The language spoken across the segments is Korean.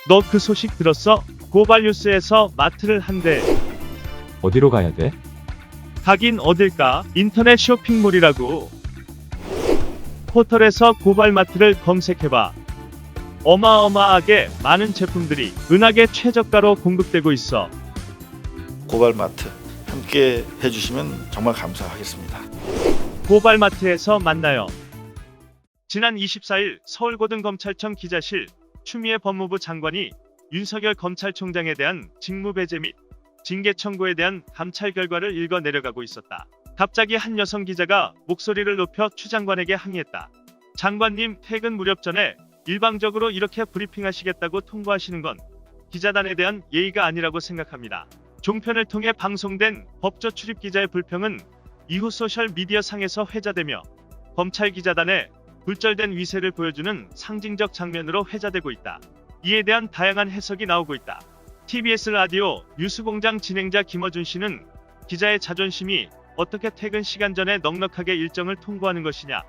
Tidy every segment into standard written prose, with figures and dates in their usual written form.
너 그 소식 들었어? 고발뉴스에서 마트를 한대. 어디로 가야 돼? 가긴 어딜까? 인터넷 쇼핑몰이라고. 포털에서 고발마트를 검색해봐. 어마어마하게 많은 제품들이 은하계 최저가로 공급되고 있어. 고발마트 함께 해주시면 정말 감사하겠습니다. 고발마트에서 만나요. 지난 24일 서울고등검찰청 기자실 추미애 법무부 장관이 윤석열 검찰총장에 대한 직무배제 및 징계 청구에 대한 감찰 결과를 읽어 내려가고 있었다. 갑자기 한 여성 기자가 목소리를 높여 추 장관에게 항의했다. 장관님, 퇴근 무렵 전에 일방적으로 이렇게 브리핑하시겠다고 통보하시는 건 기자단에 대한 예의가 아니라고 생각합니다. 종편을 통해 방송된 법조 출입 기자의 불평은 이후 소셜미디어 상에서 회자되며 검찰 기자단의 굴절된 위세를 보여주는 상징적 장면으로 회자되고 있다. 이에 대한 다양한 해석이 나오고 있다. TBS 라디오 뉴스공장 진행자 김어준 씨는 기자의 자존심이 어떻게 퇴근 시간 전에 넉넉하게 일정을 통보하는 것이냐,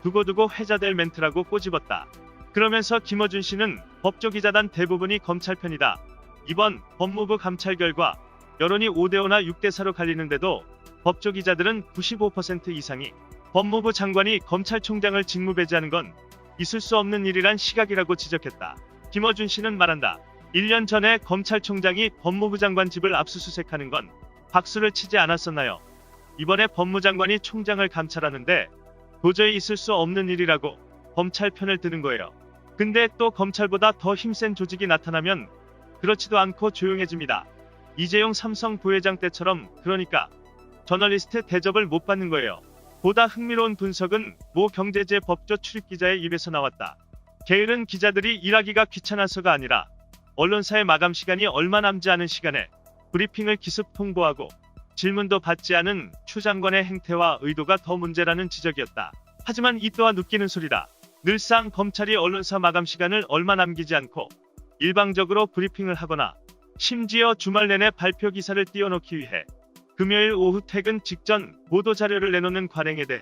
두고두고 회자될 멘트라고 꼬집었다. 그러면서 김어준 씨는 법조기자단 대부분이 검찰 편이다. 이번 법무부 감찰 결과 여론이 5대5나 6대4로 갈리는데도 법조기자들은 95% 이상이 법무부 장관이 검찰총장을 직무배제하는 건 있을 수 없는 일이란 시각이라고 지적했다. 김어준 씨는 말한다. 1년 전에 검찰총장이 법무부 장관 집을 압수수색하는 건 박수를 치지 않았었나요? 이번에 법무장관이 총장을 감찰하는데 도저히 있을 수 없는 일이라고 검찰 편을 드는 거예요. 근데 또 검찰보다 더 힘센 조직이 나타나면 그렇지도 않고 조용해집니다. 이재용 삼성 부회장 때처럼. 그러니까 저널리스트 대접을 못 받는 거예요. 보다 흥미로운 분석은 모 경제지 법조 출입기자의 입에서 나왔다. 게으른 기자들이 일하기가 귀찮아서가 아니라 언론사의 마감 시간이 얼마 남지 않은 시간에 브리핑을 기습 통보하고 질문도 받지 않은 추 장관의 행태와 의도가 더 문제라는 지적이었다. 하지만 이 또한 웃기는 소리다. 늘상 검찰이 언론사 마감 시간을 얼마 남기지 않고 일방적으로 브리핑을 하거나 심지어 주말 내내 발표 기사를 띄워놓기 위해 금요일 오후 퇴근 직전 보도자료를 내놓는 관행에 대해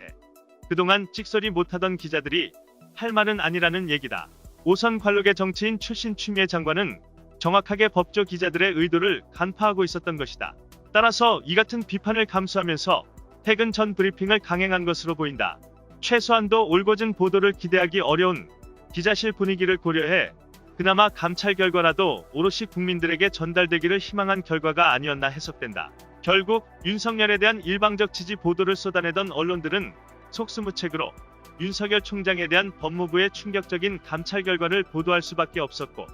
그동안 찍소리 못하던 기자들이 할 말은 아니라는 얘기다. 오선 관록의 정치인 출신 추미애 장관은 정확하게 법조 기자들의 의도를 간파하고 있었던 것이다. 따라서 이 같은 비판을 감수하면서 퇴근 전 브리핑을 강행한 것으로 보인다. 최소한도 올곧은 보도를 기대하기 어려운 기자실 분위기를 고려해 그나마 감찰 결과라도 오롯이 국민들에게 전달되기를 희망한 결과가 아니었나 해석된다. 결국 윤석열에 대한 일방적 지지 보도를 쏟아내던 언론들은 속수무책으로 윤석열 총장에 대한 법무부의 충격적인 감찰 결과를 보도할 수밖에 없었고,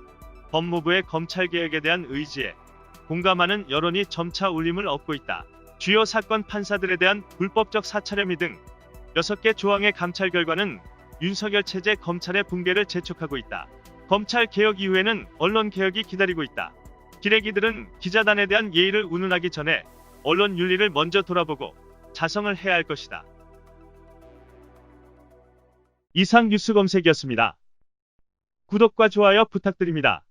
법무부의 검찰개혁에 대한 의지에 공감하는 여론이 점차 울림을 얻고 있다. 주요 사건 판사들에 대한 불법적 사찰 혐의 등 6개 조항의 감찰 결과는 윤석열 체제 검찰의 붕괴를 재촉하고 있다. 검찰 개혁 이후에는 언론 개혁이 기다리고 있다. 기레기들은 기자단에 대한 예의를 운운하기 전에 언론 윤리를 먼저 돌아보고 자성을 해야 할 것이다. 이상 뉴스 검색이었습니다. 구독과 좋아요 부탁드립니다.